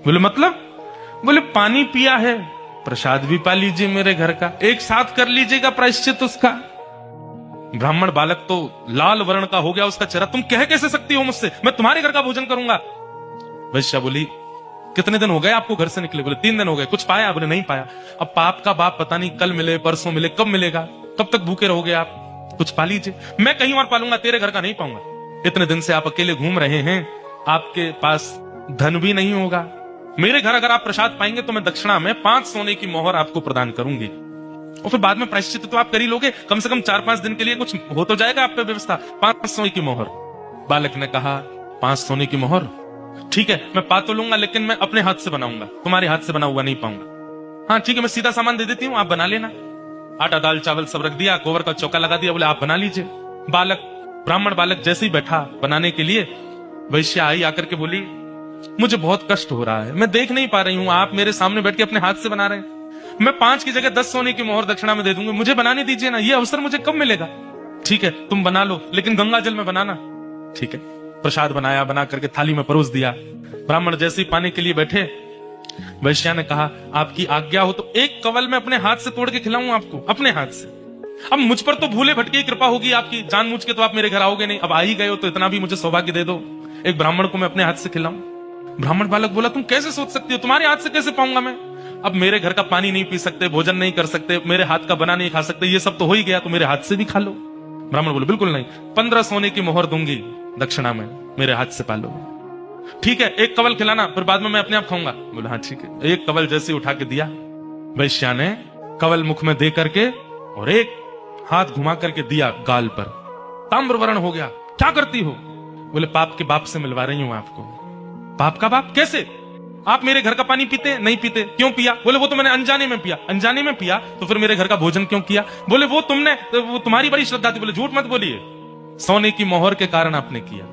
बोले मतलब? बोले पानी पिया है, प्रसाद भी पा लीजिए मेरे घर का, एक साथ कर लीजिएगा प्रायश्चित उसका। ब्राह्मण बालक तो लाल वर्ण का हो गया उसका चेहरा। तुम कह कैसे सकती हो मुझसे, मैं तुम्हारे घर का भोजन करूंगा। वैश्या बोली कितने दिन हो गए आपको घर से निकले? बोले 3 दिन हो गए। कुछ पाया? बोले नहीं पाया। अब पाप का बाप पता नहीं कल मिले परसों मिले कब मिलेगा, कब तक भूखे रहोगे आप? कुछ पा लीजिए। मैं कहीं और पालूंगा, तेरे घर का नहीं पाऊंगा। इतने दिन से आप अकेले घूम रहे हैं, आपके पास धन भी नहीं होगा। मेरे घर अगर आप प्रसाद पाएंगे तो मैं दक्षिणा में 5 सोने की मोहर आपको प्रदान करूंगी, और फिर बाद में प्रायश्चित तो आप कर ही लोगे। कम से कम 4-5 दिन के लिए कुछ हो तो जाएगा आप पे व्यवस्था। 5 सोने की मोहर। बालक ने कहा 5 सोने की मोहर ठीक है, मैं पा तो लूंगा, लेकिन मैं अपने हाथ से बनाऊंगा, तुम्हारे हाथ से बना हुआ नहीं पाऊंगा। हाँ ठीक है, मैं सीधा सामान दे देती हूँ, आप बना लेना। आटा दाल चावल सब रख दिया, गोबर का चौका लगा दिया, बोले आप बना लीजिए। ब्राह्मण बालक जैसे ही बैठा बनाने के लिए, वैश्या आई आकर के बोली मुझे बहुत कष्ट हो रहा है, मैं देख नहीं पा रही हूँ, आप मेरे सामने बैठ के अपने हाथ से बना रहे हैं। मैं 5 की जगह 10 सोने की मोहर दक्षिणा में दे दूंगी, मुझे बनाने दीजिए ना, ये अवसर मुझे कब मिलेगा? ठीक है तुम बना लो, लेकिन गंगा जल में बनाना। ठीक है, प्रसाद बनाया, बना करके थाली में परोस दिया। ब्राह्मण जैसे ही पाने के लिए बैठे, वैश्या ने कहा आपकी आज्ञा हो तो एक कवल में अपने हाथ से तोड़ के खिलाऊं आपको, अपने हाथ से। अब मुझ पर तो भूले भटके कृपा होगी आपकी, जानबूझ के तो आप मेरे घर आओगे नहीं, अब आ ही गए हो तो इतना भी मुझे सौभाग्य दे दो, एक ब्राह्मण को मैं अपने हाथ से खिलाऊं। ब्राह्मण बालक बोला तुम कैसे सोच सकती हो, तुम्हारे हाथ से कैसे पाऊंगा मैं? अब मेरे घर का पानी नहीं पी सकते, भोजन नहीं कर सकते, मेरे हाथ का बना नहीं खा सकते, ये सब तो हो ही गया, तो मेरे हाथ से भी खा लो। ब्राह्मण बोले बिल्कुल नहीं, 15 सोने की मोहर दूंगी दक्षिणा में, मेरे हाथ से पालो। ठीक है, एक कवल खिलाना, फिर बाद में मैं अपने आप खाऊंगा। बोला हाँ ठीक है। एक कवल जैसे उठा के दिया, वैश्या ने कवल मुख में दे करके और एक हाथ घुमा करके दिया गाल पर, ताम्र वर्ण हो गया। क्या करती हो? बोले पाप के बाप से मिलवा रही हूं आपको। पाप का बाप कैसे? आप मेरे घर का पानी पीते नहीं पीते? क्यों पिया? बोले वो तो मैंने अनजाने में पिया। अनजाने में पिया तो फिर मेरे घर का भोजन क्यों किया? बोले वो तुम्हारी बड़ी श्रद्धा थी। बोले झूठ मत बोलिए, सोने की मोहर के कारण आपने किया।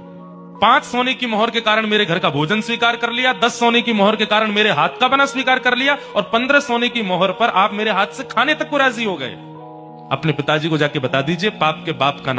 5 सोने की मोहर के कारण मेरे घर का भोजन स्वीकार कर लिया, 10 सोने की मोहर के कारण मेरे हाथ का बना स्वीकार कर लिया, और 15 सोने की मोहर पर आप मेरे हाथ से खाने तक को राजी हो गए। अपने पिताजी को जाके बता दीजिए पाप के बाप का